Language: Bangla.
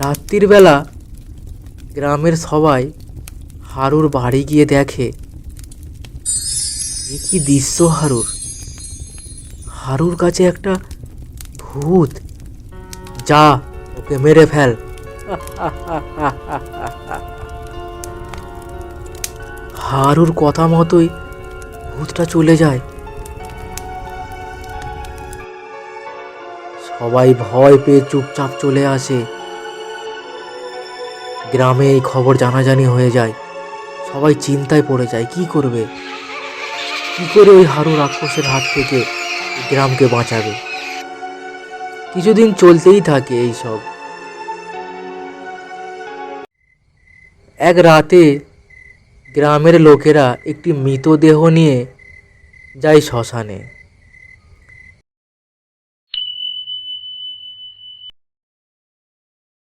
রাত্রির বেলা গ্রামের সবাই হারুর বাড়ি গিয়ে দেখে, এ কি দৃশ্য! হারুর কাছে একটা ভূত। যা, ওকে মেরে ফেল। হারুর কথা মতোই ভূতটা চলে যায়। সবাই ভয় পেয়ে চুপচাপ চলে আসে। গ্রামে এই খবর জানাজানি হয়ে যায়। সবাই চিন্তায় পড়ে যায়, কি করবে, কি করে ওই হারু রাক্ষসের হাত থেকে গ্রামকে বাঁচাবে। কিছুদিন চলতেই থাকে এইসব। এক রাতে গ্রামের লোকেরা একটি মৃতদেহ নিয়ে যায় শ্মশানে।